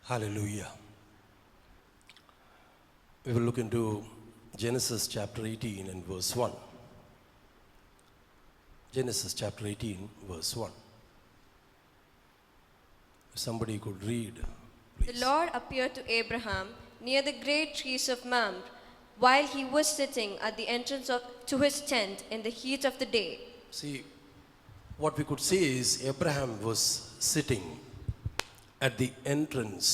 Hallelujah. We will look into Genesis chapter 18 and verse 1. Genesis chapter 18, verse 1. If somebody could read, please. The Lord appeared to Abraham near the great trees of Mamre, while he was sitting at the entrance to his tent in the heat of the day. See, what we could see is Abraham was sitting at the entrance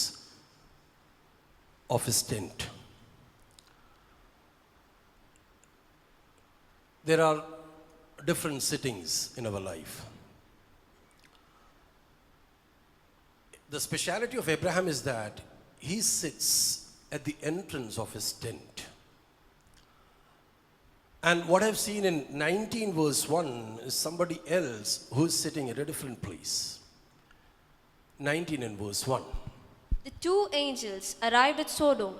of his tent. There are different sittings in our life. The speciality of Abraham is that he sits at the entrance of his tent. And what I've seen in 19 verse 1 is somebody else who is sitting at a different place. 19 and verse 1. The two angels arrived at Sodom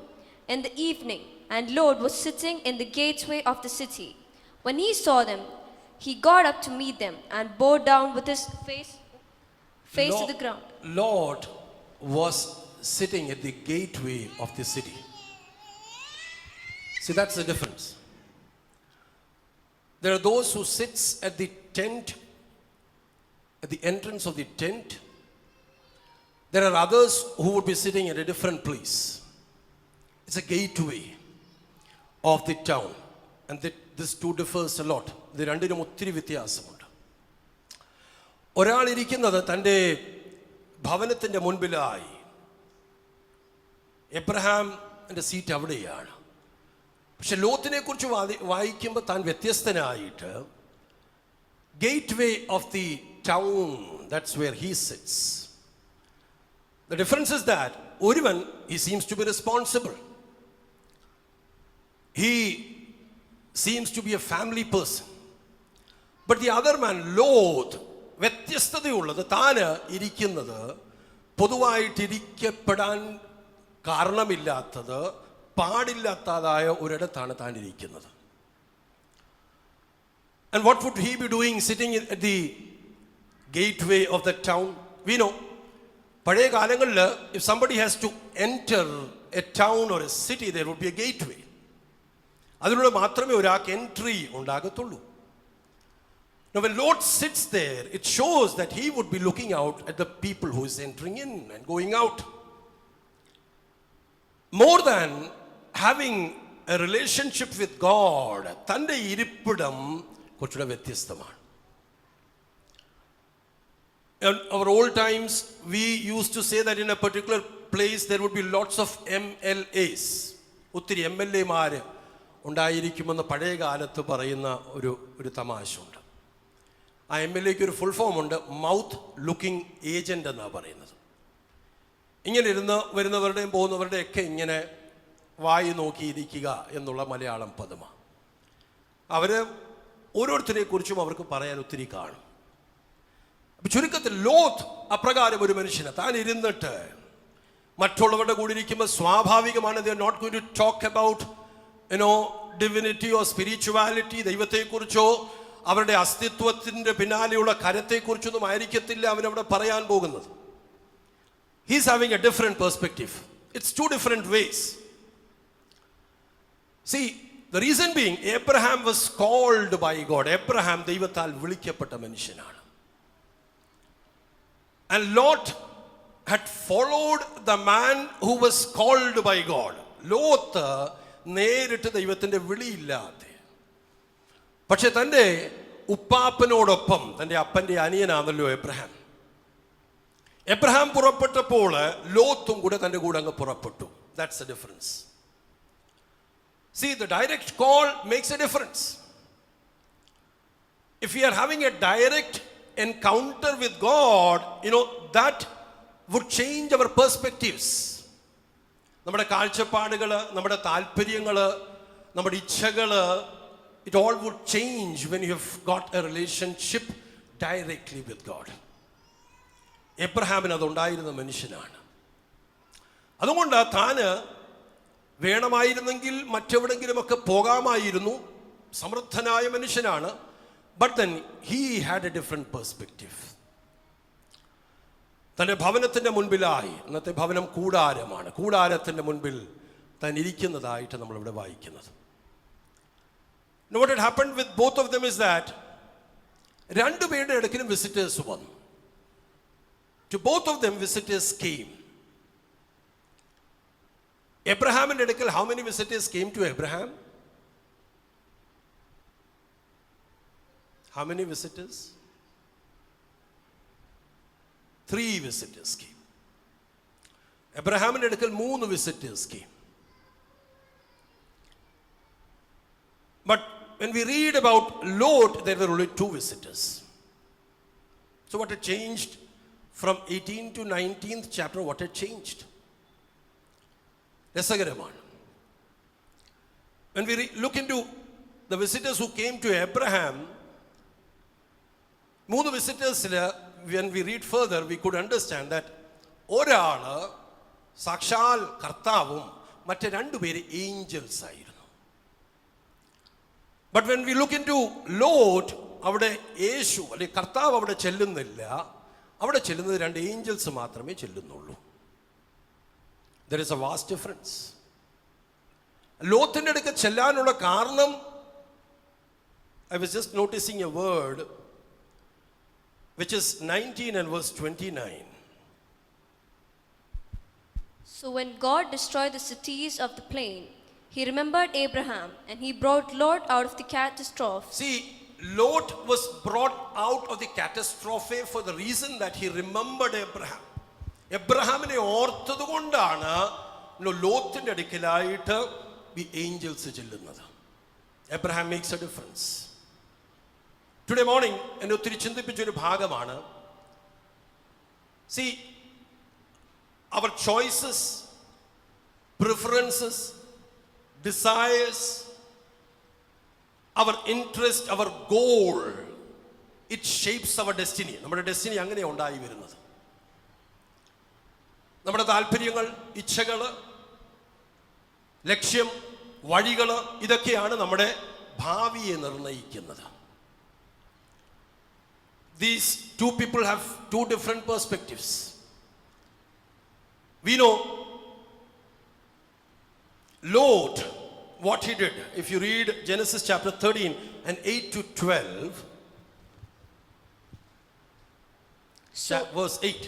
in the evening, and Lot was sitting in the gateway of the city. When he saw them, he got up to meet them and bowed down with his face to the ground. Lot was sitting at the gateway of the city. See, that's the difference. There are those who sits at the tent, at the entrance of the tent. There are others who would be sitting at a different place. It's a gateway of the town. And this two differs a lot. ഇത് രണ്ടിനും ഒത്തിരി വ്യത്യാസമുണ്ട്. ഒരാൾ ഇരിക്കുന്നത് തൻ്റെ ഭവനത്തിൻ്റെ മുൻപിലായി. എബ്രഹാമിൻ്റെ seat അവിടെയാണ്. പക്ഷെ ലോത്തിനെ കുറിച്ച് വായിക്കുമ്പോൾ താൻ വ്യത്യസ്തനായിട്ട് gateway of the town, that's where he sits. The difference is that ഒരുവൻ he seems to be responsible. He seems to be a family person. But the other man, Lot, വ്യത്യസ്തതയുള്ളത് താന് ഇരിക്കുന്നത് പൊതുവായിട്ടിരിക്കപ്പെടാൻ കാരണമില്ലാത്തത് പാടില്ലാത്തതായ ഒരിടത്താണ് താൻ ഇരിക്കുന്നത്. And what would he be doing sitting at the gateway of the town? We know പഴയ കാലങ്ങളിൽ if somebody has to enter a town or a city, there would be a gateway. അതിലൂടെ മാത്രമേ ഒരാൾക്ക് entry ഉണ്ടാകത്തുള്ളൂ. Now when Lot sits there, it shows that he would be looking out at the people who is entering in and going out. More than having a relationship with God, തൻ്റെ ഇരിപ്പിടം കുറച്ചുകൂടെ വ്യത്യസ്തമാണ്. In our old times, we used to say that in a particular place there would be lots of MLAs. ഒത്തിരി MLA-മാർ ഉണ്ടായിരിക്കുമെന്ന് പഴയ കാലത്ത് പറയുന്ന ഒരു തമാശയുണ്ട്. ആ MLA-ക്ക് ഒരു ഫുൾ ഫോം ഉണ്ട്, മൗത്ത് ലുക്കിംഗ് ഏജന്റ് എന്നാണ് പറയുന്നത്. ഇങ്ങനെ ഇരുന്ന് വരുന്നവരുടെയും പോകുന്നവരുടെയൊക്കെ ഇങ്ങനെ വായി നോക്കിയിരിക്കുക എന്നുള്ള മലയാളം പദമാണ്. അവർ ഓരോരുത്തരെ കുറിച്ചും അവർക്ക് പറയാൻ ഒത്തിരി കാണും. ചുരുക്കത്തിൽ ലോത്ത് അപ്രകാരം ഒരു മനുഷ്യന് താൻ ഇരുന്നിട്ട് മറ്റുള്ളവരുടെ കൂടെ ഇരിക്കുമ്പോൾ സ്വാഭാവികമാണ് they are not going to talk about divinity or spirituality, ദൈവത്തെക്കുറിച്ചോ അവരുടെ അസ്തിത്വത്തിൻ്റെ പിന്നാലെയുള്ള കരത്തെക്കുറിച്ചൊന്നും ആയിരിക്കത്തില്ല അവനവിടെ പറയാൻ പോകുന്നത്. He is having a different perspective. It's two different ways. See, the reason being, Abraham was called by God. Abraham ദൈവത്താൽ വിളിക്കപ്പെട്ട മനുഷ്യനാണ്. And Lot had followed the man who was called by God. Lot നേരിട്ട് ദൈവത്തിൻ്റെ വിളിയില്ലാതെ, പക്ഷെ തൻ്റെ ഉപ്പാപ്പനോടൊപ്പം, തൻ്റെ അപ്പൻ്റെ അനിയനാണല്ലോ Abraham. Abraham പുറപ്പെട്ടപ്പോൾ ലോത്തും കൂടെ തൻ്റെ കൂടെ അങ്ങ് പുറപ്പെട്ടു. That's the difference. See, the direct call makes a difference. If we are having a direct encounter with God, that would change our perspectives. നമ്മുടെ കാഴ്ചപ്പാടുകൾ, നമ്മുടെ താല്പര്യങ്ങൾ, നമ്മുടെ ഇച്ഛകൾ, it all would change when you have got a relationship directly with God. എബ്രഹാമിന് അതുണ്ടായിരുന്ന മനുഷ്യനാണ്. അതുകൊണ്ട് താന് വേണമായിരുന്നെങ്കിൽ മറ്റെവിടെങ്കിലുമൊക്കെ പോകാമായിരുന്നു. സമൃദ്ധനായ മനുഷ്യനാണ്. But then he had a different perspective. തൻ്റെ ഭവനത്തിൻ്റെ മുൻപിലായി, ഇന്നത്തെ ഭവനം കൂടാരമാണ്, കൂടാരത്തിൻ്റെ മുൻപിൽ താൻ ഇരിക്കുന്നതായിട്ട് നമ്മളിവിടെ വായിക്കുന്നത്. What had happened with both of them is that രണ്ടുപേരുടെ ഇടയ്ക്കിലും വിസിറ്റേഴ്സ് വന്നു. To both of them visitors came. എബ്രഹാമിൻ്റെ അടുക്കൽ how many visitors came to Abraham? How many visitors? 3 visitors came. എബ്രഹാമിൻ്റെ അടുക്കൽ 3 visitors came. But when we read about Lot, there were only 2 visitors. So what had changed from 18th to 19th chapter? What had changed? രസകരമാണ്. When we look into the visitors who came to Abraham, 3 visitors, when we read further, we could understand that ഒരാള് സാക്ഷാൽ കർത്താവും മറ്റ് 2 പേര് Angeles ആയിരുന്നു. But when we look into Lot, അവിടെ യേശു അല്ലെങ്കിൽ കർത്താവ് അവിടെ ചെല്ലുന്നില്ല. അവിടെ ചെല്ലുന്നത് 2 ഏഞ്ചൽസ് മാത്രമേ ചെല്ലുന്നുള്ളൂ. There is a vast difference. ലോത്തിൻ്റെ അടുക്ക ചെല്ലാനുള്ള കാരണം, I was just noticing a word which is 19 and verse 29. So when God destroyed the cities of the plain, he remembered Abraham, and he brought Lot out of the catastrophe. See, Lot was brought out of the catastrophe for the reason that he remembered Abraham. എബ്രഹാമിനെ ഓർത്തത് കൊണ്ടാണ് ലോത്തിൻ്റെ അടുക്കലായിട്ട് ഈ Angeles ചെല്ലുന്നത്. Abraham makes a difference. Today morning എന്നെ ഒത്തിരി ചിന്തിപ്പിച്ചൊരു ഭാഗമാണ്. See, our choices, preferences, desires, our interest, our goal, it shapes our destiny. നമ്മുടെ destiny അങ്ങനെ ഉണ്ടായി വരുന്നത്. നമ്മുടെ താല്പര്യങ്ങൾ, ഇച്ഛകൾ, ലക്ഷ്യം, വഴികൾ, ഇതൊക്കെയാണ് നമ്മുടെ ഭാവിയെ നിർണ്ണയിക്കുന്നത്. These 2 people have 2 different perspectives. We know Lot, what he did. If you read Genesis chapter 13 and 8 to 12, verse 8.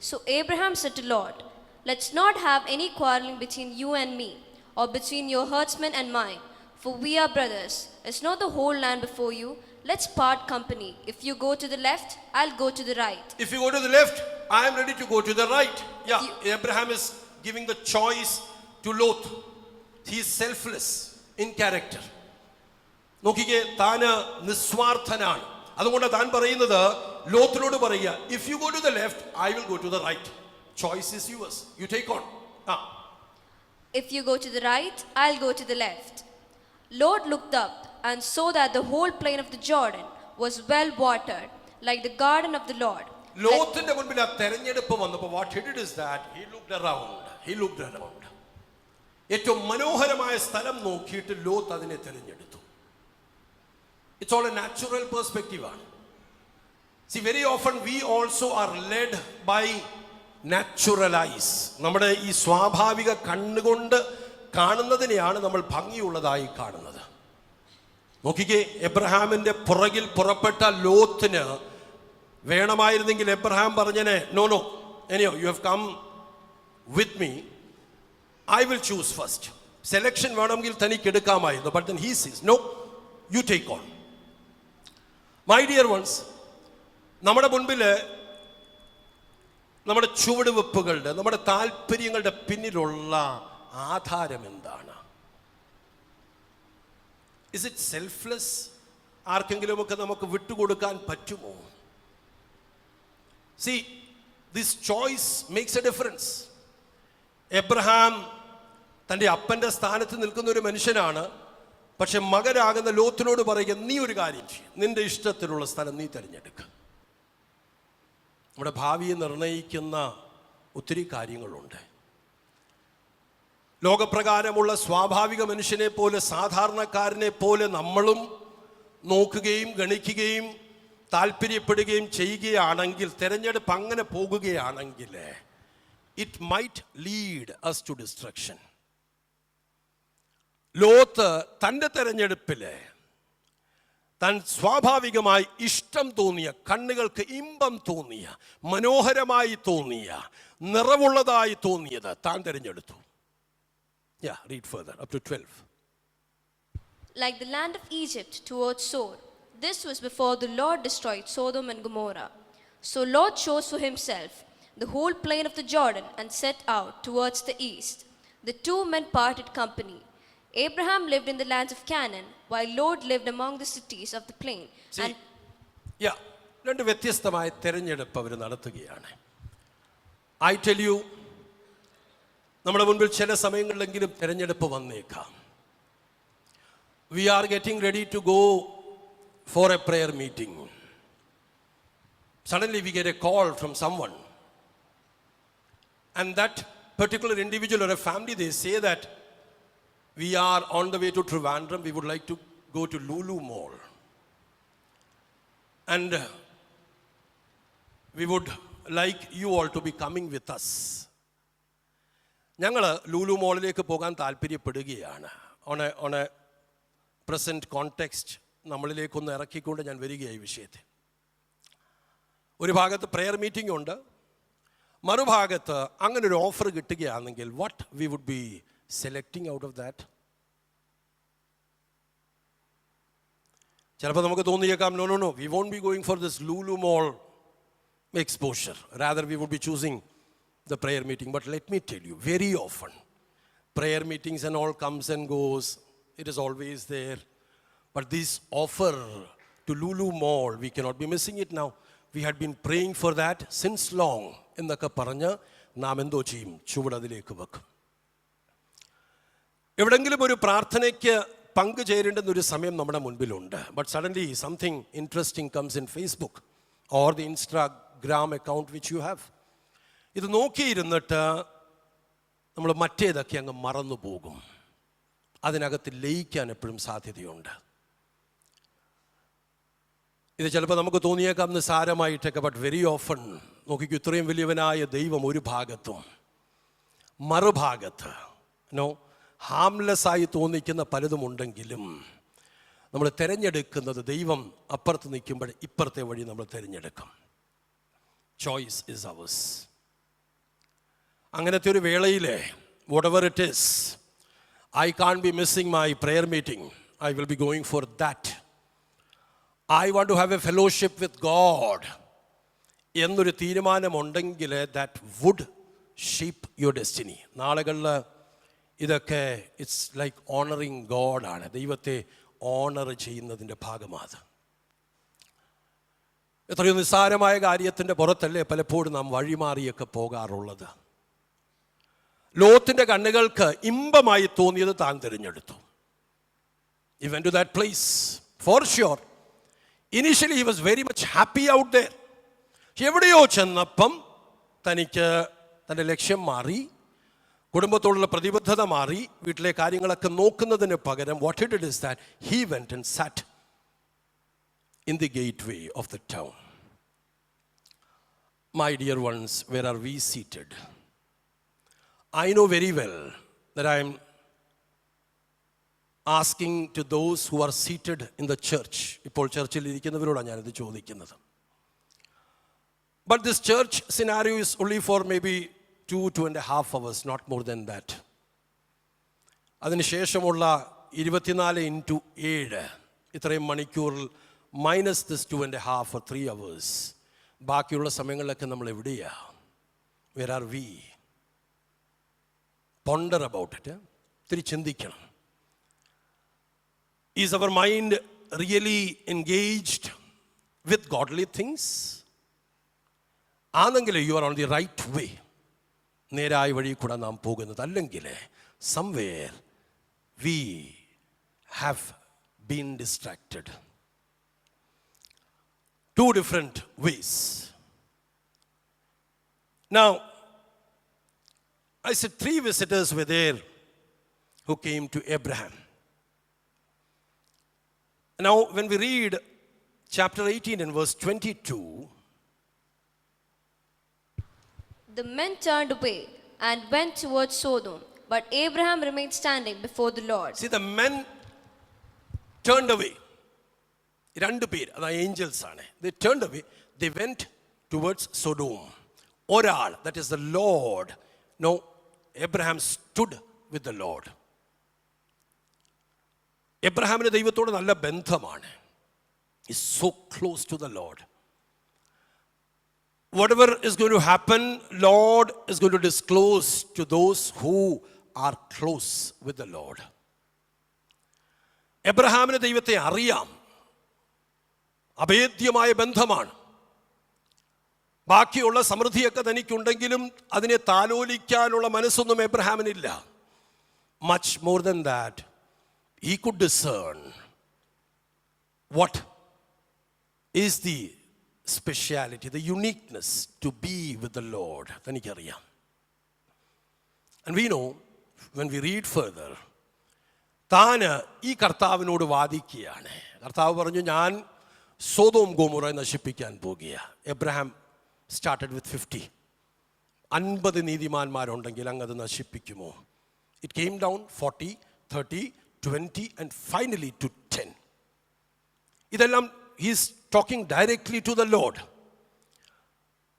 So Abraham said to Lot, "Let's not have any quarreling between you and me, or between your herdsmen and mine, for we are brothers. Is not the whole land before you? Let's part company. If you go to the left, I'll go to the right." If you go to the left, I am ready to go to the right. Yeah, Abraham is giving the choice to Lot. He is selfless in character. നോക്കിക്കേ, താന് നിസ്വാർത്ഥനാണ്. അതുകൊണ്ട് താൻ പറയുന്നത് ലോത്തിനോട് പറയുക, if you go to the left, I will go to the right. Choice is yours. You take on. If you go to the right, I'll go to the left. Lot looked up and saw that the whole plain of the Jordan was well watered, like the garden of the Lord. ലോത്തിന്റെ മുൻപിൽ ആ തെരഞ്ഞെടുപ്പ് വന്നപ്പോൾ what he did is that he looked around. ഏറ്റവും മനോഹരമായ സ്ഥലം നോക്കിയിട്ട് Lot അതിനെ തിരഞ്ഞെടുത്തു. It's all a natural perspective ആണ്. See, very often we also are led by natural eyes. നമ്മുടെ ഈ സ്വാഭാവിക കണ്ണുകൊണ്ട് കാണുന്നതിനെയാണ് നമ്മൾ ഭംഗിയുള്ളതായി കാണുന്നത്. നോക്കിക്കേ, എബ്രഹാമിന്റെ പുറകിൽ പുറപ്പെട്ട ലോത്തിന് വേണമായിരുന്നെങ്കിൽ എബ്രഹാം പറഞ്ഞനെ, no, anyhow, you have come with me, I will choose first. Selection വേണമെങ്കിൽ തനിക്ക് എടുക്കാമായിരുന്നു. But then he says, no, you take on. My dear ones, നമ്മുടെ മുൻപിൽ നമ്മുടെ ചുവടുവെപ്പുകളുടെ, നമ്മുടെ താല്പര്യങ്ങളുടെ പിന്നിലുള്ള ആധാരം എന്താണ്? Is it selfless? ആർക്കെങ്കിലുമൊക്കെ നമുക്ക് വിട്ടുകൊടുക്കാൻ പറ്റുമോ? See, this choice makes a difference. Abraham തൻ്റെ അപ്പൻ്റെ സ്ഥാനത്ത് നിൽക്കുന്ന ഒരു മനുഷ്യനാണ്. പക്ഷെ മകനാകുന്ന ലോത്തിനോട് പറയുക, നീ ഒരു കാര്യം ചെയ്യും, നിന്റെ ഇഷ്ടത്തിലുള്ള സ്ഥലം നീ തിരഞ്ഞെടുക്കുക. നമ്മുടെ ഭാവിയെ നിർണ്ണയിക്കുന്ന ഒത്തിരി കാര്യങ്ങളുണ്ട്. ലോകപ്രകാരമുള്ള സ്വാഭാവിക മനുഷ്യനെ പോലെ, സാധാരണക്കാരനെ പോലെ നമ്മളും നോക്കുകയും ഗണിക്കുകയും താല്പര്യപ്പെടുകയും ചെയ്യുകയാണെങ്കിൽ, തെരഞ്ഞെടുപ്പ് അങ്ങനെ പോകുകയാണെങ്കിൽ, it might lead us to destruction. Lot തൻ്റെ തെരഞ്ഞെടുപ്പിൽ താൻ സ്വാഭാവികമായി ഇഷ്ടം തോന്നിയ, കണ്ണുകൾക്ക് ഇമ്പം തോന്നിയ, മനോഹരമായി തോന്നിയ, നിറവുള്ളതായി തോന്നിയത് താൻ തിരഞ്ഞെടുത്തു. Read further up to 12. Like the land of Egypt towards Zoar, this was before the Lord destroyed Sodom and Gomorrah. So Lot chose for himself the whole plain of the Jordan and set out towards the east. The two men parted company. Abraham lived in the lands of Canaan, while Lot lived among the cities of the plain. രണ്ട് വ്യത്യസ്തമായ തെരഞ്ഞെടുപ്പ് അവർ നടത്തുകയാണ്. I tell you, നമ്മുടെ മുൻപിൽ ചില സമയങ്ങളിലെങ്കിലും തെരഞ്ഞെടുപ്പ് വന്നേക്കാം. We are getting ready to go for a prayer meeting. Suddenly we get a call from someone, and that particular individual or a family, they say that we are on the way to Trivandrum, we would like to go to Lulu Mall, and we would like you all to be coming with us. ഞങ്ങൾ ലൂലു മോളിലേക്ക് പോകാൻ താല്പര്യപ്പെടുകയാണ്. On A present context നമ്മളിലേക്കൊന്ന് ഇറക്കിക്കൊണ്ട് ഞാൻ വരികയായി വിഷയത്തെ. ഒരു ഭാഗത്ത് prayer meeting ഉണ്ട്, മറുഭാഗത്ത് അങ്ങനെ ഒരു ഓഫർ കിട്ടുകയാണെങ്കിൽ what we would be selecting out of that? ചിലപ്പോൾ നമുക്ക് തോന്നിയേക്കാം, no we won't be going for this Lulu mall exposure, rather we would be choosing the prayer meeting. But let me tell you, very often prayer meetings and all comes and goes, it is always there, but this offer to Lulu Mall, we cannot be missing it now. We had been praying for that since long എന്നൊക്കെ പറഞ്ഞ് നാം എന്തോ ചെയ്യും, ചുവടതിലേക്ക് വെക്കും. എവിടെങ്കിലും ഒരു പ്രാർത്ഥനയ്ക്ക് പങ്കുചേരേണ്ടുന്നൊരു സമയം നമ്മുടെ മുൻപിലുണ്ട്. But suddenly something interesting comes in Facebook or the Instagram account which you have. ഇത് നോക്കിയിരുന്നിട്ട് നമ്മൾ മറ്റേതൊക്കെ അങ്ങ് മറന്നു പോകും. അതിനകത്ത് ലയിക്കാൻ എപ്പോഴും സാധ്യതയുണ്ട്. ഇത് ചിലപ്പോൾ നമുക്ക് തോന്നിയേക്കാം നിസ്സാരമായിട്ടൊക്കെ, ബട്ട് വെരി ഓഫൺ നോക്കിക്കൂ, ഇത്രയും വലിയവനായ ദൈവം ഒരു ഭാഗത്തും മറുഭാഗത്ത് ഹാംലെസ്സായി തോന്നിക്കുന്ന പലതും ഉണ്ടെങ്കിലും നമ്മൾ തിരഞ്ഞെടുക്കുന്നത് ദൈവം അപ്പുറത്ത് നിൽക്കുമ്പോൾ ഇപ്പുറത്തെ വഴി നമ്മൾ തിരഞ്ഞെടുക്കും. Choice is hours. അങ്ങനത്തെ ഒരു വേളയിലെ whatever it is, I can't be missing my prayer meeting. I will be going for that. I want to have a fellowship with God എന്നൊരു തീരുമാനമുണ്ടെങ്കിൽ that would shape your destiny. നാളുകളിൽ ഇതൊക്കെ it's like honouring God ആണ്. ദൈവത്തെ owner ചെയ്യുന്നതിൻ്റെ ഭാഗമാണ്. എത്രയോ നിസ്സാരമായ കാര്യത്തിൻ്റെ പുറത്തല്ലേ പലപ്പോഴും നാം വഴിമാറിയൊക്കെ പോകാറുള്ളത്. ലോത്തിന്റെ കണ്ണുകൾക്ക് ഇമ്പമായി തോന്നിയത് താൻ തിരഞ്ഞെടുത്തു. He went to that place for sure. Initially he was very much happy out there. എവിടെയോ ചെന്നപ്പം തനിക്ക് തൻ്റെ ലക്ഷ്യം മാറി, കുടുംബത്തോടുള്ള പ്രതിബദ്ധത മാറി, വീട്ടിലെ കാര്യങ്ങളൊക്കെ നോക്കുന്നതിന് പകരം what he did is that he went and sat in the gateway of the town. My dear ones, where are we seated? I know very well that I am asking to those who are seated in the church. ഇപ്പോൾ ചർച്ചിൽ ഇരിക്കുന്നവരോടാണ് ഞാനിത് ചോദിക്കുന്നത്. But this church scenario is only for maybe 2.5 hours, not more than that. അതിനുശേഷമുള്ള 24/7 ഇത്രയും മണിക്കൂറിൽ minus this 2.5 or 3 hours, ബാക്കിയുള്ള സമയങ്ങളിലൊക്കെ നമ്മൾ എവിടെയാ? Where are we? Ponder about it. ഇത്തിരി ചിന്തിക്കണം. Is our mind really engaged with godly things? ആണെങ്കിൽ you are on the right way. നേരായ വഴി കൂടെ നാം പോകുന്നത്. അല്ലെങ്കിൽ somewhere we have been distracted. Two different ways. Now, I said 3 visitors were there who came to Abraham. Now, when we read chapter 18 and verse 22. The men turned away and went towards Sodom, but Abraham remained standing before the Lord. See, the men turned away. രണ്ട് പേര്, അത് Angeles ആണ്. They turned away. They went towards Sodom. ഒരാൾ, that is the Lord. No, Abraham stood with the Lord. എബ്രഹാമിന് ദൈവത്തോട് നല്ല ബന്ധമാണ്. He's so close to the Lord. Whatever is going to happen, Lord is going to disclose to those who are close with the Lord. എബ്രഹാമിന് ദൈവത്തെ അറിയാം. അഭേദ്യമായ ബന്ധമാണ്. ബാക്കിയുള്ള സമൃദ്ധിയൊക്കെ തനിക്കുണ്ടെങ്കിലും അതിനെ താലോലിക്കാനുള്ള മനസ്സൊന്നും എബ്രഹാമിനില്ല. Much more than that, he could discern what is the speciality, the uniqueness to be with the Lord. തനിക്കറിയാം. And we know, when we read further, താന് ഈ കർത്താവിനോട് വാദിക്കുകയാണ്. കർത്താവ് പറഞ്ഞു, ഞാൻ സോദോം ഗോമോറ നശിപ്പിക്കാൻ പോകുക. Abraham started with 50. 50 നീതിമാന്മാരുണ്ടെങ്കിൽ അങ്ങത് നശിപ്പിക്കുമോ? It came down 40, 30, 20 and finally to 10. ഇതെല്ലാം he's talking directly to the Lord.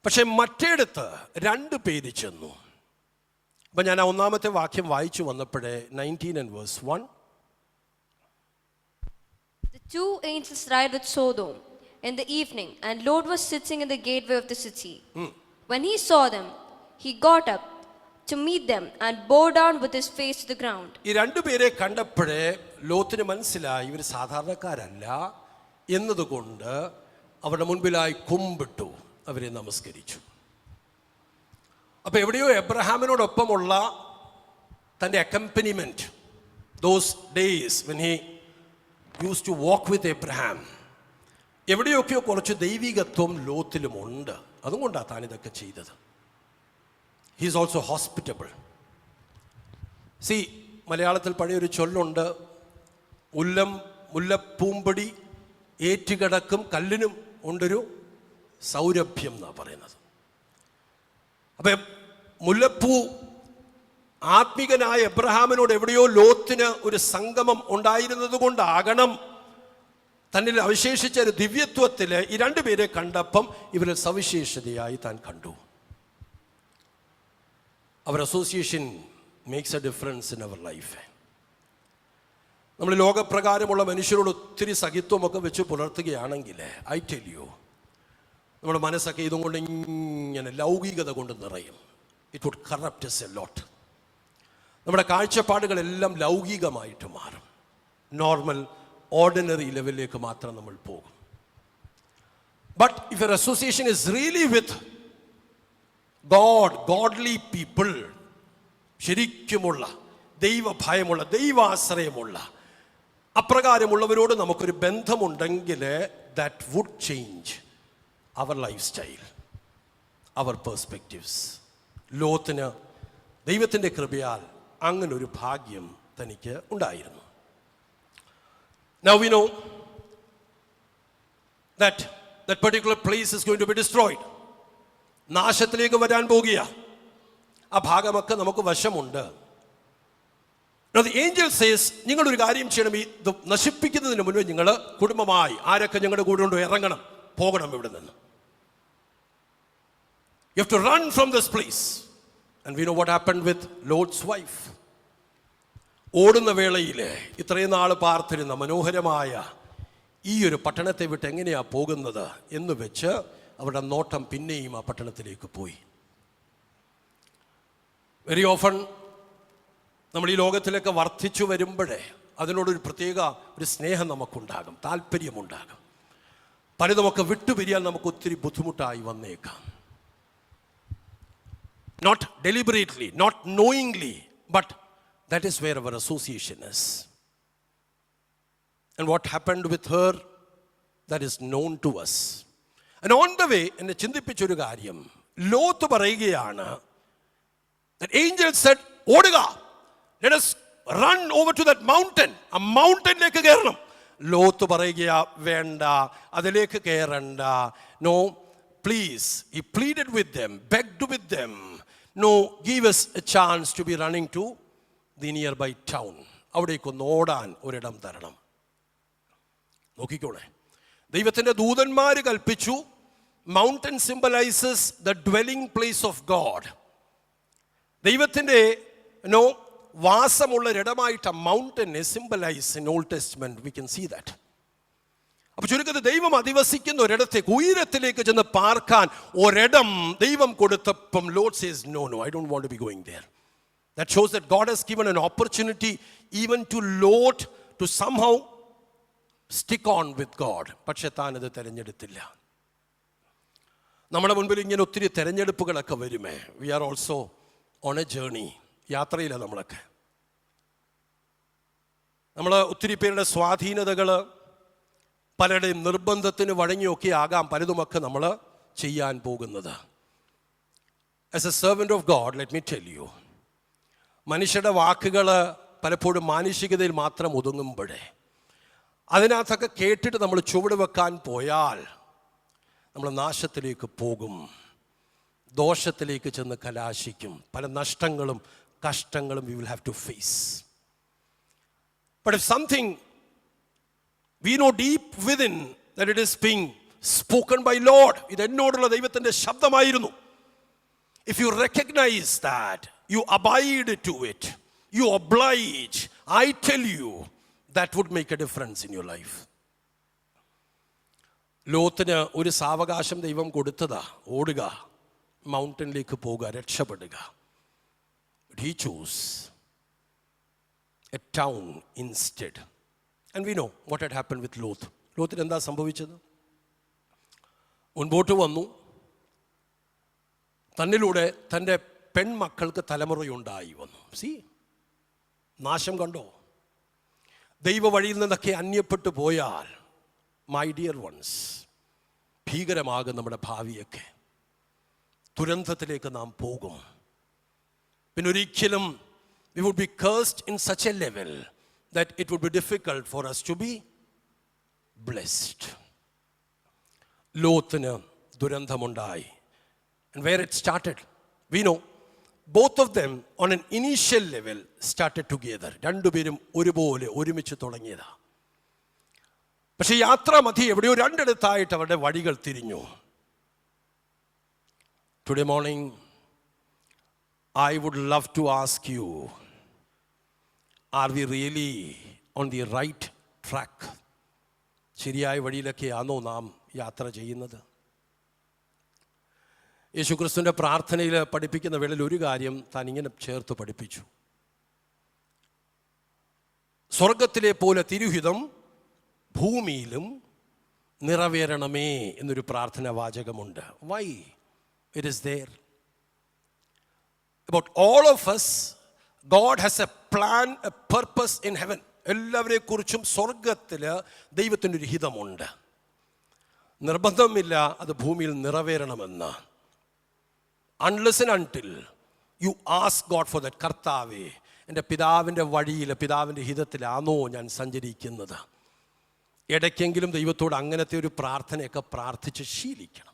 പക്ഷെ മറ്റേടത്ത് 2 പേര് ചെന്നു. അപ്പം ഞാൻ ആ ഒന്നാമത്തെ വാക്യം വായിച്ചു വന്നപ്പോഴേ 19 and verse 1. The 2 angels arrived at Sodom in the evening, and Lot was sitting in the gateway of the city. When he saw them, he got up to meet them and bowed down with his face to the ground. ഈ 2 പേരെ കണ്ടപ്പോഴേ ലോത്തിന് മനസ്സിലായി ഇവർ സാധാരണക്കാരല്ല എന്നതുകൊണ്ട് അവരുടെ മുൻപിലായി കുമ്പിട്ടു, അവരെ നമസ്കരിച്ചു. അപ്പോൾ എവിടെയോ എബ്രഹാമിനോടൊപ്പമുള്ള തൻ്റെ accompaniment, those days when he used to walk with Abraham, എവിടെയൊക്കെയോ കുറച്ച് ദൈവികത്വം ലോത്തിലുമുണ്ട്. അതുകൊണ്ടാണ് താൻ ഇതൊക്കെ ചെയ്തത്. He is also hospitable. C, മലയാളത്തിൽ പഴയൊരു ചൊല്ലുണ്ട്, മുല്ലപ്പൂമ്പടി ഏറ്റുകിടക്കും കല്ലിനും ഉണ്ടൊരു സൗരഭ്യം എന്നാണ് പറയുന്നത്. അപ്പം മുല്ലപ്പൂ ആത്മികനായ എബ്രഹാമിനോട് എവിടെയോ ലോത്തിന് ഒരു സംഗമം ഉണ്ടായിരുന്നത് കൊണ്ടാകണം തന്നിൽ അവശേഷിച്ച ഒരു ദിവ്യത്വത്തിൽ ഈ 2 പേരെ കണ്ടപ്പം ഇവരിൽ സവിശേഷതയായി താൻ കണ്ടു. Our association makes a difference in our life. നമ്മൾ ലോകപ്രകാരമുള്ള മനുഷ്യരോട് ഒത്തിരി സഹിത്വമൊക്കെ വെച്ച് പുലർത്തുകയാണെങ്കിൽ, ഐ ടെൽ യു, നമ്മുടെ മനസ്സൊക്കെ ഇതും കൊണ്ട് ഇങ്ങനെ ലൗകികത കൊണ്ട് നിറയും. It would corrupt us a lot. നമ്മുടെ കാഴ്ചപ്പാടുകളെല്ലാം ലൗകികമായിട്ട് മാറും. നോർമൽ ഓർഡിനറി ലെവലിലേക്ക് മാത്രം നമ്മൾ പോകും. But if your association is really with godly people, ശരിക്കുമുള്ള ദൈവഭയമുള്ള ദൈവാശ്രയമുള്ള അപ്രകാരമുള്ളവരോട് നമുക്കൊരു ബന്ധമുണ്ടെങ്കിൽ that would change our life style, our perspectives. ലോത്തിന് ദൈവത്തിൻ്റെ കൃപയാൽ അങ്ങനൊരു ഭാഗ്യം തനിക്ക് ഉണ്ടായിരുന്നു. Now we know that that particular place is going to be destroyed. നാശത്തിലേക്ക് വരാൻ പോകുക. ആ ഭാഗമൊക്കെ നമുക്ക് വശമുണ്ട്. Now the angel says, നിങ്ങളൊരു കാര്യം ചെയ്യണം, ഇത് നശിപ്പിക്കുന്നതിന് മുൻപ് നിങ്ങൾ കുടുംബമായി ആരൊക്കെ ഞങ്ങളുടെ കൂടെ കൊണ്ട് ഇറങ്ങണം, പോകണം ഇവിടെ നിന്ന്. You have to run from this place. And we know what happened with Lot's wife. ഓടുന്ന വേളയിൽ ഇത്രയും നാൾ പാർത്തിരുന്ന മനോഹരമായ ഈ ഒരു പട്ടണത്തെ വിട്ട് എങ്ങനെയാണ് പോകുന്നത് എന്ന് വെച്ച് അവരുടെ നോട്ടം പിന്നെയും ആ പട്ടണത്തിലേക്ക് പോയി. വെരി ഓഫൺ നമ്മൾ ഈ ലോകത്തിലൊക്കെ വർദ്ധിച്ചു വരുമ്പോഴേ അതിനോടൊരു പ്രത്യേക ഒരു സ്നേഹം നമുക്കുണ്ടാകും, താല്പര്യമുണ്ടാകും. പലതുമൊക്കെ വിട്ടുപിരിയാൻ നമുക്ക് ഒത്തിരി ബുദ്ധിമുട്ടായി വന്നേക്കാം. Not deliberately, not knowingly, but that is where our association is. And what happened with her, that is known to us. And on the way, എന്നെ ചിന്തിപ്പിച്ചൊരു കാര്യം, ലോത്ത് പറയുകയാണ്, that angel said, ഓടുക, let us run over to that mountain. ആ മൗണ്ടനിലേക്ക് കയറണം. Lot പറയുക, വേണ്ട, അതിലേക്ക് കയറണ്ട. No, please. He pleaded with them, begged with them. No, give us a chance to be running to the nearby town. അവിടേക്കൊന്ന് ഓടാൻ ഒരിടം തരണം. നോക്കിക്കോളെ, ദൈവത്തിൻ്റെ ദൂതന്മാർ കൽപ്പിച്ചു. Mountain symbolises the dwelling place of God. ദൈവത്തിൻ്റെ വാസമുള്ളൊരിടമായിട്ട് മൗണ്ടനെ symbolise in Old Testament. We can see that. അപ്പൊ ചുരുക്കത്തിൽ ദൈവം അധിവസിക്കുന്ന ഒരിടത്തേക്ക്, ഉയരത്തിലേക്ക് ചെന്ന് പാർക്കാൻ ഒരിടം ദൈവം കൊടുത്തപ്പം Lord says, no no, I don't want to be going there. That shows that God has given an opportunity even to Lot to somehow stick on with God. പക്ഷെ താൻ അത് തിരഞ്ഞെടുത്തില്ല. നമ്മുടെ മുൻപിൽ ഇങ്ങനെ ഒത്തിരി തിരഞ്ഞെടുപ്പുകളൊക്കെ വരുമേ. We are also on a journey. യാത്രയിലാണ് നമ്മളൊക്കെ. നമ്മൾ ഒത്തിരി പേരുടെ സ്വാധീനതകൾ, പലരുടെയും നിർബന്ധത്തിന് വഴങ്ങിയൊക്കെ ആകാം പലതുമൊക്കെ നമ്മൾ ചെയ്യാൻ പോകുന്നത്. As A servant of God, let me tell you, മനുഷ്യരുടെ വാക്കുകൾ പലപ്പോഴും മാനുഷികതയിൽ മാത്രം ഒതുങ്ങുമ്പോഴേ അതിനകത്തൊക്കെ കേട്ടിട്ട് നമ്മൾ ചുവട് വെക്കാൻ പോയാൽ നമ്മൾ നാശത്തിലേക്ക് പോകും, ദോഷത്തിലേക്ക് ചെന്ന് കലാശിക്കും. പല നഷ്ടങ്ങളും കഷ്ടങ്ങളും we will have to face. But if something we know deep within that it is being spoken by Lord, ഇത് എന്നോടുള്ള ദൈവത്തിൻ്റെ ശബ്ദമായിരുന്നു. If you recognize that, you abide to it, you oblige, I tell you, that would make a difference in your life. ലോത്തിന് ഒരു സാവകാശം ദൈവം കൊടുത്തതാ, ഓടുക, മൗണ്ടനിലേക്ക് പോകുക, രക്ഷപ്പെടുക. But he chose a town instead. And we know what had happened with Lot. ലോത്തിന് എന്താ സംഭവിച്ചത്? മുൻപോട്ട് വന്നു, തന്നിലൂടെ തൻ്റെ പെൺമക്കൾക്ക് തലമുറയുണ്ടായി വന്നു. സി, നാശം കണ്ടോ? ദൈവ വഴിയിൽ നിന്നൊക്കെ അന്യപ്പെട്ടു പോയാൽ, മൈ ഡിയർ വൺസ്, ഭീകരമാകും നമ്മുടെ ഭാവിയൊക്കെ. ദുരന്തത്തിലേക്ക് നാം പോകും. പിന്നെ ഒരിക്കലും we would be cursed in such a level that it would be difficult for us to be blessed. ലോത്തിന് ദുരന്തമുണ്ടായി. And where it started, we know both of them on an initial level started together. രണ്ടുപേരും ഒരുപോലെ ഒരുമിച്ച് തുടങ്ങിയതാ. പക്ഷേ യാത്രാമധ്യേ എവിടെയോ രണ്ടിടത്തായിട്ട് അവരുടെ വഴികൾ തിരിഞ്ഞു. Today morning, I would love to ask you, are we really on the right track? ശരിയായ വഴിയിലൊക്കെയാണോ നാം യാത്ര ചെയ്യുന്നത്? യേശുക്രിസ്തുവിൻ്റെ പ്രാർത്ഥനയിൽ പഠിപ്പിക്കുന്ന വേളയിൽ ഒരു കാര്യം താൻ ഇങ്ങനെ ചേർത്ത് പഠിപ്പിച്ചു. സ്വർഗത്തിലെ പോലെ തിരുഹിതം ഭൂമിയിലും നിറവേറണമേ എന്നൊരു പ്രാർത്ഥന വാചകമുണ്ട്. Why it is there? About all of us, God has a plan, a purpose in heaven. എല്ലാവരെ കുറിച്ചും സ്വർഗത്തിൽ ദൈവത്തിനൊരു ഹിതമുണ്ട്. നിർബന്ധമില്ല അത് ഭൂമിയിൽ നിറവേറണമെന്ന്. Unless and until you ask God for that. കർത്താവേ, എൻ്റെ പിതാവിൻ്റെ വഴിയിൽ, പിതാവിൻ്റെ ഹിതത്തിലാണോ ഞാൻ സഞ്ചരിക്കുന്നത്? ഇടയ്ക്കെങ്കിലും ദൈവത്തോട് അങ്ങനത്തെ ഒരു പ്രാർത്ഥനയൊക്കെ പ്രാർത്ഥിച്ച് ശീലിക്കണം.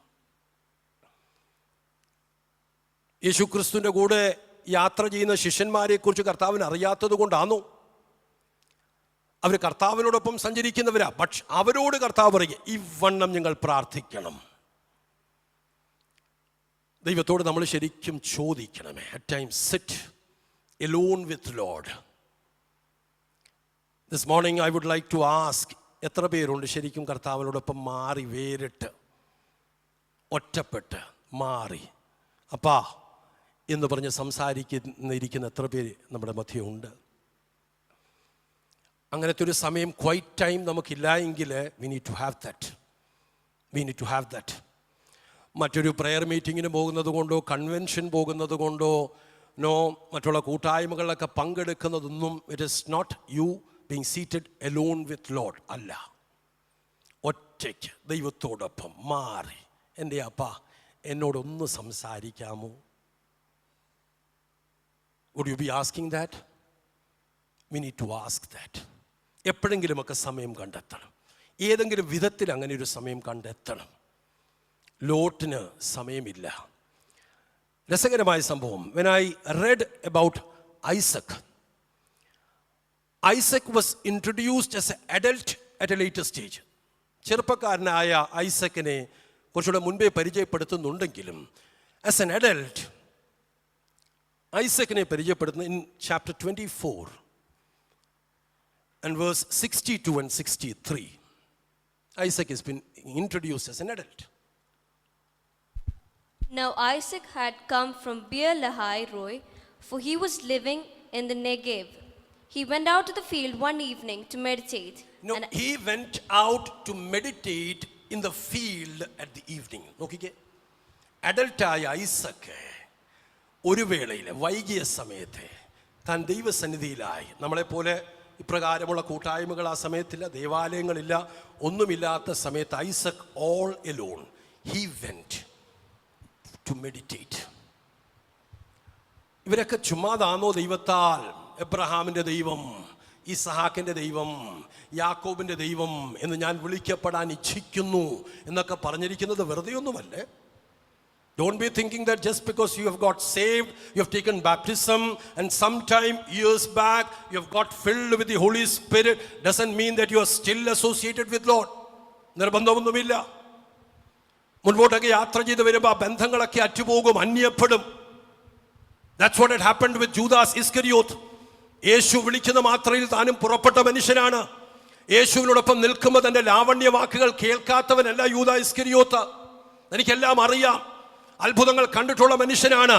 യേശുക്രിസ്തുവിൻ്റെ കൂടെ യാത്ര ചെയ്യുന്ന ശിഷ്യന്മാരെക്കുറിച്ച് കർത്താവിന് അറിയാത്തത് കൊണ്ടാണോ? അവർ കർത്താവിനോടൊപ്പം സഞ്ചരിക്കുന്നവരാ. പക്ഷെ അവരോട് കർത്താവ് പറയുക, ഇവണ്ണം ഞങ്ങൾ പ്രാർത്ഥിക്കണം. ദൈവത്തോട് നമ്മൾ ശരിക്കും ചോദിക്കണമേ. At times sit alone with Lord. This morning I would like to ask, എത്ര പേരുണ്ട് ശരിക്കും കർത്താവിനോടൊപ്പം മാറി, വേറിട്ട്, ഒറ്റപ്പെട്ട് മാറി അപ്പാ എന്ന് പറഞ്ഞ് സംസാരിക്കുന്ന എത്ര പേര് നമ്മുടെ മധ്യമുണ്ട്? അങ്ങനത്തെ ഒരു സമയം, ക്വൈറ്റ് ടൈം നമുക്കില്ല എങ്കിൽ we need to have that. മറ്റൊരു പ്രെയർ മീറ്റിങ്ങിന് പോകുന്നത് കൊണ്ടോ, കൺവെൻഷൻ പോകുന്നത് കൊണ്ടോ, മറ്റുള്ള കൂട്ടായ്മകളിലൊക്കെ പങ്കെടുക്കുന്നതൊന്നും, it is not you being seated alone with Lord. അല്ല, ഒറ്റയ്ക്ക് ദൈവത്തോടൊപ്പം മാറി, എൻ്റെ അപ്പാ എന്നോടൊന്ന് സംസാരിക്കാമോ? Would you be asking that? We need to ask that. എപ്പോഴെങ്കിലുമൊക്കെ സമയം കണ്ടെത്തണം. ഏതെങ്കിലും വിധത്തിൽ അങ്ങനെ ഒരു സമയം കണ്ടെത്തണം. ലോട്ടിന് സമയമില്ല. രസകരമായ സംഭവം, when I read about Isaac, Isaac was introduced as an adult at a later stage. ചെറുപ്പക്കാരനായ ഐസക്കിനെ കുറച്ചുകൂടെ മുൻപേ പരിചയപ്പെടുത്തുന്നുണ്ടെങ്കിലും ആസ് എൻ അഡൽട്ട് ഐസക്കിനെ പരിചയപ്പെടുത്തുന്ന in chapter 24 and verse 62 and 63. Isaac has been introduced as an adult. Now Isaac had come from Beer Lahai Roi, for he was living in the Negev. He went out to the field one evening to meditate. No, he went out to meditate in the field at the evening. നോക്കിക്കേ, അഡൽട്ടായ ഐസക്ക് ഒരു വേളയിൽ വൈകിയ സമയത്ത് താൻ ദൈവസന്നിധിയിലായി. നമ്മളെപ്പോലെ ഇപ്രകാരമുള്ള കൂട്ടായ്മകൾ ആ സമയത്തില്ല, ദേവാലയങ്ങളില്ല, ഒന്നുമില്ലാത്ത സമയത്ത് Isaac all alone he went to meditate. ഇവരൊക്കെ ചുമ്മാതാണോ ദൈവത്താൽ എബ്രഹാമിൻ്റെ ദൈവം, ഇസഹാക്കിൻ്റെ ദൈവം, യാക്കോബിൻ്റെ ദൈവം എന്ന് ഞാൻ വിളിക്കപ്പെടാൻ ഇച്ഛിക്കുന്നു എന്നൊക്കെ പറഞ്ഞിരിക്കുന്നത് വെറുതെയൊന്നുമല്ലേ? Don't be thinking that just because you have got saved, you have taken baptism, and sometime years back you have got filled with the Holy Spirit, doesn't mean that you are still associated with Lord. നിർബന്ധമൊന്നുമില്ല. മുൻപോട്ടൊക്കെ യാത്ര ചെയ്ത് വരുമ്പോൾ ആ ബന്ധങ്ങളൊക്കെ അറ്റുപോകും, അന്യപ്പെടും. That's what had happened with Judas Iscariot. യേശു വിളിക്കുന്ന മാത്രയിൽ താനും പുറപ്പെട്ട മനുഷ്യനാണ്. യേശുവിനോടൊപ്പം നിൽക്കുമ്പോൾ തൻ്റെ ലാവണ്യ വാക്കുകൾ കേൾക്കാത്തവനല്ല യൂദാ ഇസ്കരിയോത്ത്. എനിക്കെല്ലാം അറിയാം, അത്ഭുതങ്ങൾ കണ്ടിട്ടുള്ള മനുഷ്യനാണ്.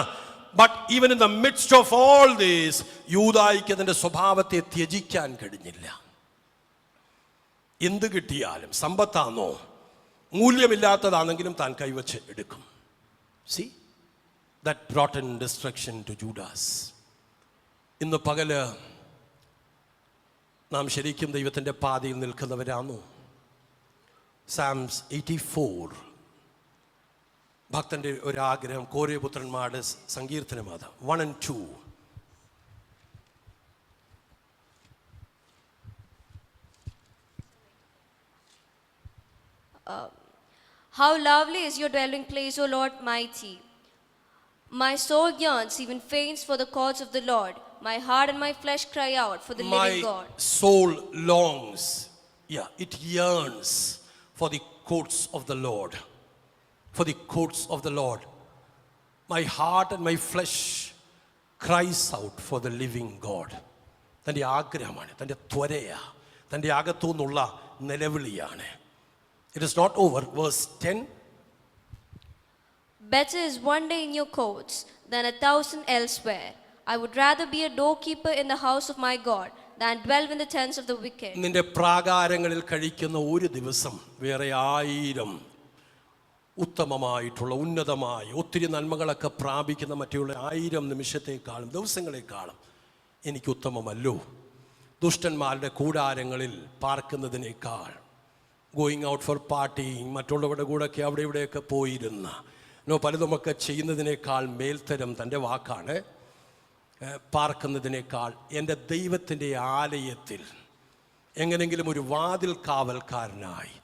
But even in the midst of all these യൂദായിക്ക് തൻ്റെ സ്വഭാവത്തെ ത്യജിക്കാൻ കഴിഞ്ഞില്ല. എന്ത് കിട്ടിയാലും, സമ്പത്താണോ മൂല്യമില്ലാത്തതാണെങ്കിലും താൻ കൈവച്ച് എടുക്കും. See that brought in destruction to Judas. ഇന്ന് പകല് നാം ശരിക്കും ദൈവത്തിൻ്റെ പാതയിൽ നിൽക്കുന്നവരാണോ? സാംസ് 84 ഭക്തൻ്റെ ഒരാഗ്രഹം, കോരേപുത്രന്മാരുടെ സങ്കീർത്തനമാണ് 1 and 2. How lovely is your dwelling place, O Lord mighty! My soul yearns, even faints, for the courts of the Lord. My heart and my flesh cry out for the living God. My soul longs, it yearns for the courts of the Lord. For the courts of the Lord. My heart and my flesh cries out for the living God. തൻ്റെ ആഗ്രഹമാണ്, തൻ്റെ ത്വരയാ, തൻ്റെ അകത്തു നിന്നുള്ള നിലവിളിയാണ്. It is not over. Verse 10. Better is one day in your courts than 1,000 elsewhere. I would rather be a doorkeeper in the house of my God than dwell in the tents of the wicked. നിന്റെ പ്രാകാരങ്ങളിൽ കഴിക്കുന്ന ഒരു ദിവസം വേറെ 1000 ഉത്തമമായിട്ടുള്ള, ഉന്നതമായി ഒത്തിരി നന്മകളൊക്കെ പ്രാപിക്കുന്ന മറ്റുള്ള 1000 നിമിഷത്തെക്കാളും ദിവസങ്ങളെക്കാളും എനിക്ക് ഉത്തമമല്ലോ ദുഷ്ടന്മാരുടെ കൂടാരങ്ങളിൽ പാർക്കുന്നതിനേക്കാൾ. ഗോയിങ് ഔട്ട് ഫോർ പാർട്ടിങ്, മറ്റുള്ളവരുടെ കൂടെയൊക്കെ അവിടെ ഇവിടെയൊക്കെ പോയിരുന്ന പലതുമൊക്കെ ചെയ്യുന്നതിനേക്കാൾ മേൽത്തരം തൻ്റെ വാക്കാണ്. പാർക്കുന്നതിനേക്കാൾ എൻ്റെ ദൈവത്തിൻ്റെ ആലയത്തിൽ എങ്ങനെങ്കിലും ഒരു വാതിൽ കാവൽക്കാരനായി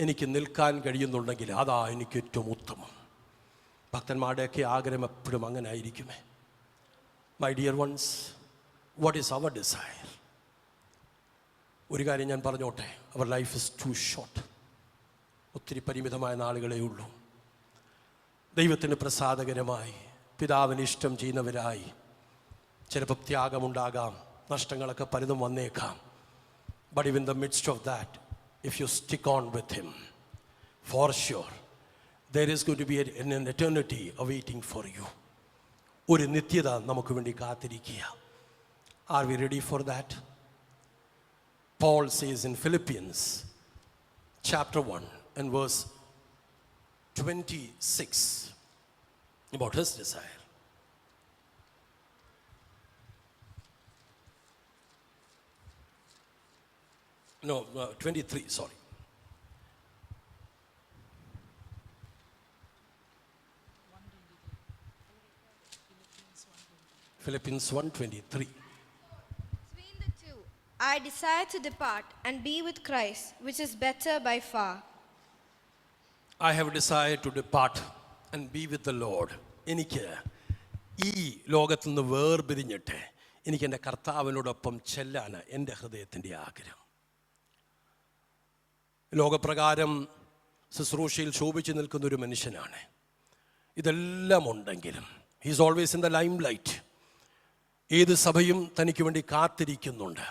എനിക്ക് നിൽക്കാൻ കഴിയുന്നുണ്ടെങ്കിൽ അതാ എനിക്ക് ഏറ്റവും ഉത്തമം. ഭക്തന്മാരുടെയൊക്കെ ആഗ്രഹം എപ്പോഴും അങ്ങനെ ആയിരിക്കുമേ. My dear ones, what is our desire? ഒരു കാര്യം ഞാൻ പറഞ്ഞോട്ടെ, our life is too short. ഒത്തിരി പരിമിതമായ നാളുകളേ ഉള്ളൂ. ദൈവത്തിന് പ്രസാദകരമായി, പിതാവിന് ഇഷ്ടം ചെയ്യുന്നവരായി ചിലപ്പോൾ ത്യാഗമുണ്ടാകാം, നഷ്ടങ്ങളൊക്കെ പലതും വന്നേക്കാം. But in the midst of that, if you stick on with him, for sure there is going to be an eternity awaiting for you. ഒരു നിത്യത നമുക്ക് വേണ്ടി കാത്തിരിക്കുക. Are we ready for that? Paul says in Philippians chapter 1 and verse 26 about his desire. No, 23, sorry. Philippians 1:23. Between the two, I I desire to depart and be with Christ, which is better by far. I have decided to depart and be with the Lord. എനിക്ക് ഈ ലോകത്തു നിന്ന് വേർപിരിഞ്ഞിട്ട് എനിക്ക് എൻ്റെ കർത്താവിനോടൊപ്പം ചെല്ലാന് എൻ്റെ ഹൃദയത്തിൻ്റെ ആഗ്രഹം. ലോകപ്രകാരം ശുശ്രൂഷയിൽ ശോഭിച്ചു നിൽക്കുന്ന ഒരു മനുഷ്യനാണ്. ഇതെല്ലാം ഉണ്ടെങ്കിലും he's always in the lime light. ഏത് സഭയും തനിക്ക് വേണ്ടി കാത്തിരിക്കുന്നുണ്ട്.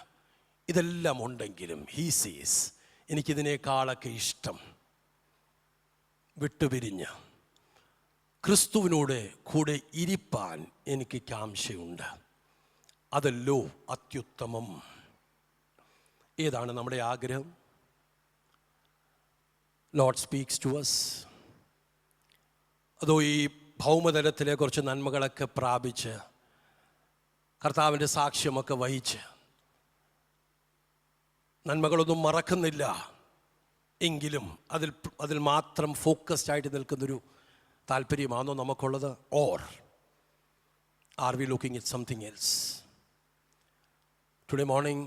ഇതെല്ലാം ഉണ്ടെങ്കിലും ഹീ സീസ് എനിക്കിതിനേക്കാളൊക്കെ ഇഷ്ടം വിട്ടുപിരിഞ്ഞ് ക്രിസ്തുവിനോട് കൂടെ ഇരിപ്പാൻ എനിക്ക് കാംക്ഷയുണ്ട്. അതല്ലോ അത്യുത്തമം. ഏതാണ് നമ്മുടെ ആഗ്രഹം? Lord speaks to us. അതോ ഈ ഭൗമതലത്തിലെ കുറച്ച് നന്മകളൊക്കെ പ്രാപിച്ച് കർത്താവിൻ്റെ സാക്ഷ്യമൊക്കെ വഹിച്ച് നന്മകളൊന്നും മറക്കുന്നില്ല എങ്കിലും അതിൽ മാത്രം ഫോക്കസ്ഡ് ആയിട്ട് നിൽക്കുന്നൊരു താല്പര്യമാണോ നമുക്കുള്ളത്? Or are we looking it something else? Today morning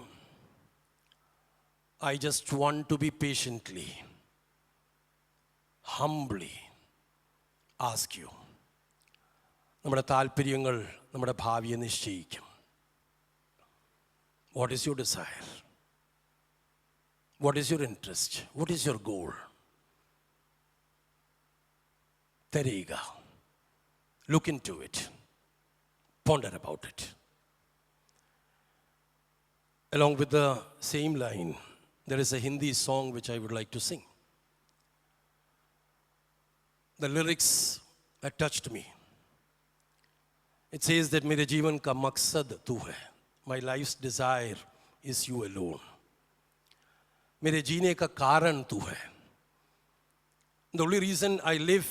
I just want to be patiently, humbly ask you. നമ്മുടെ താല്പര്യങ്ങൾ നമ്മുടെ ഭാവിയെ നിശ്ചയിക്കും. What is your desire? What is your interest? What is your goal? തെരയുക. Look into it. Ponder about it. Along with the same line, there is a Hindi song which I would like to sing. The lyrics have touched me. It says that मेरे जीवन का मकसद तू है. My life's desire is you alone. मेरे जीने का कारण तू है. The only reason I live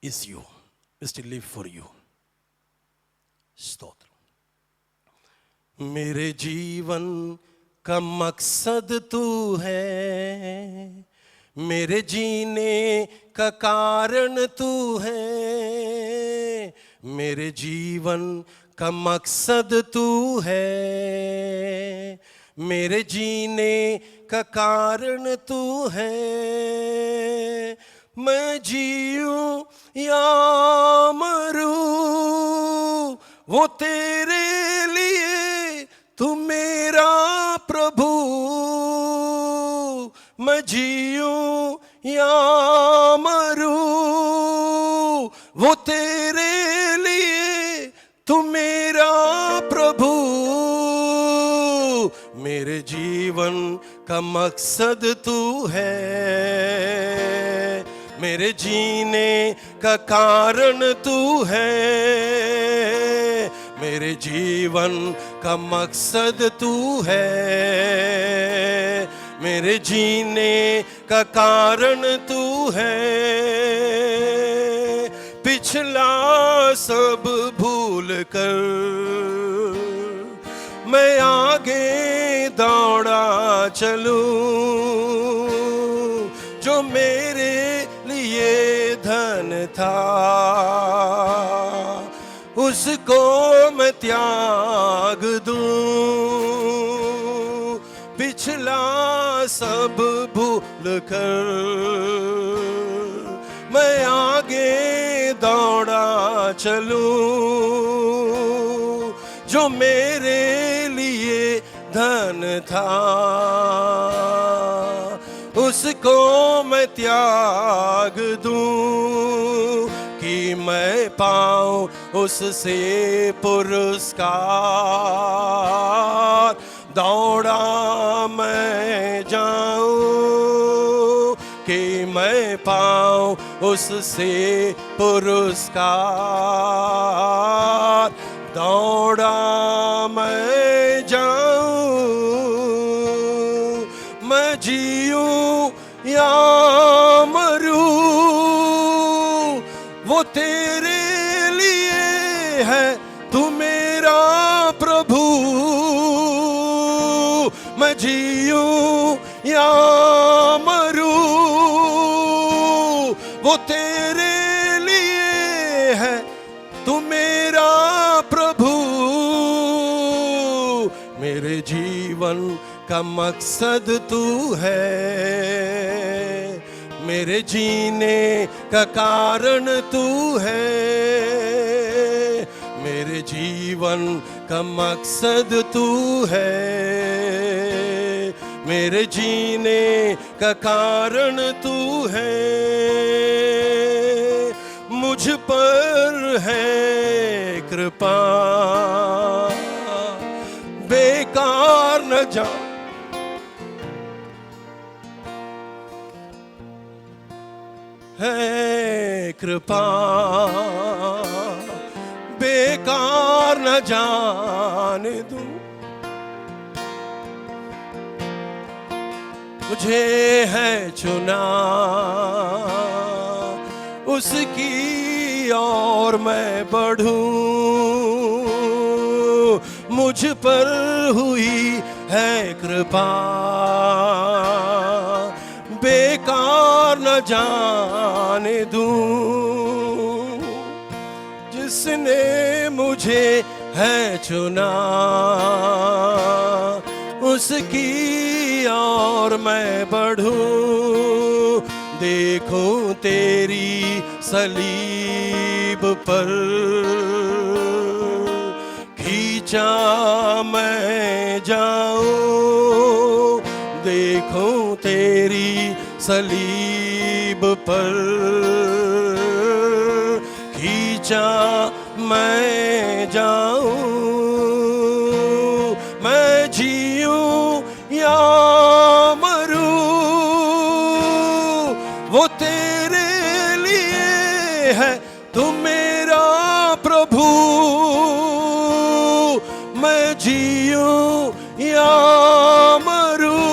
is you, is to live for you. स्तोत्र. मेरे जीवन का मकसद तू है, मेरे जीने का कारण तू है. मेरे जीवन का मकसद तू है, मेरे जीने का कारण तू है. मैं जीऊं या मरूं वो तेरे लिए, तू मेरा प्रभु. मैं जीऊं या मरूं वो तेरे लिए, तू मेरा प्रभु. मेरे जीवन का मकसद तू है, मेरे जीने का कारण तू है. मेरे जीवन का मकसद तू है, मेरे जीने का कारण तू है. पिछला सब भूल कर मैं आगे दौड़ा चलूं. जो मेरे लिए धन था उसको मैं त्याग दूं. पिछला सब भूल कर मैं आगे दौड़ा चलूं. जो मेरे लिए धन था उसको मैं त्याग दूं. कि मैं पाऊं उससे पुरस्कार, दौड़ा मैं जाऊं. कि मैं पाऊं उससे पुरस्कार, दौड़ा मैं जाऊं. मैं जीऊं या मरूं वो तेरे लिए है, तू मेरा प्रभु. मैं जीऊं या मरूं वो तेरे लिए है, तू मेरा प्रभु. मेरे जी का मकसद तू है, मेरे जीने का कारण तू है, मेरे जीवन का मकसद तू है, मेरे जीने का कारण तू है। मुझ पर है कृपा, बेकार न जा, है कृपा बेकार न जाने दूं। मुझे है चुना उसकी और मैं बढ़ूं, मुझ पर हुई है कृपा, बेकार न जाने दूं। जिसने मुझे है चुना उसकी और मैं बढ़ूं, देखूं तेरी सलीब पर खींचा मैं जाऊं, देखूं तेरी सलीब पर खींचा मैं जाऊं। मैं जीऊं या मरूं वो तेरे लिए है, तू मेरा प्रभु। मैं जीऊं या मरूं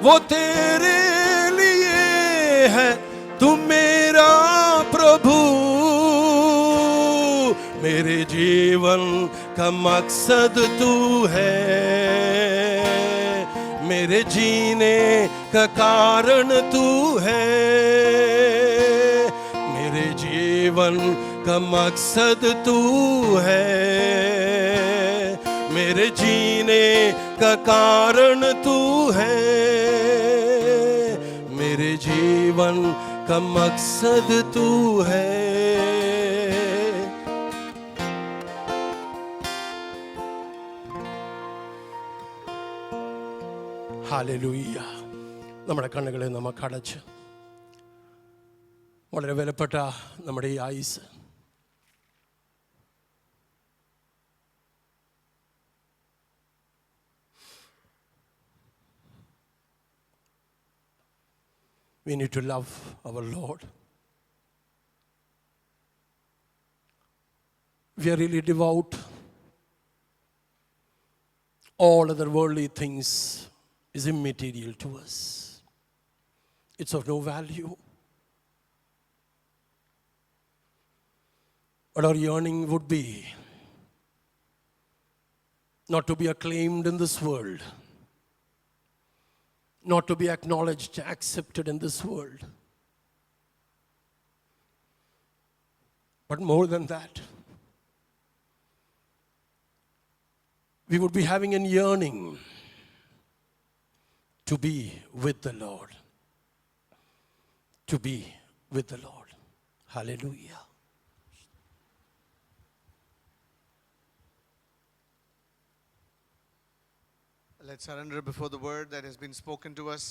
वो तेरे लिए है, तू मेरा प्रभु। मेरे जीवन का मकसद तू है, मेरे जीने का कारण तू है, मेरे जीवन का मकसद तू है, मेरे जीने का कारण तू है, मेरे जीवन का मकसद तू है। ഹല്ലേലൂയ. നമ്മുടെ കണ്ണുകളെ നമുക്ക് അടച്ച് വളരെ വിലപ്പെട്ട നമ്മുടെ ഈ ആയുസ് we need to love our Lord. We are really devout. All other worldly things is immaterial to us. It's of no value. But our yearning would be not to be acclaimed in this world, not to be acknowledged, accepted in this world, but more than that, we would be having a yearning to be with the Lord, to be with the Lord. Hallelujah. Let's surrender before the word that has been spoken to us.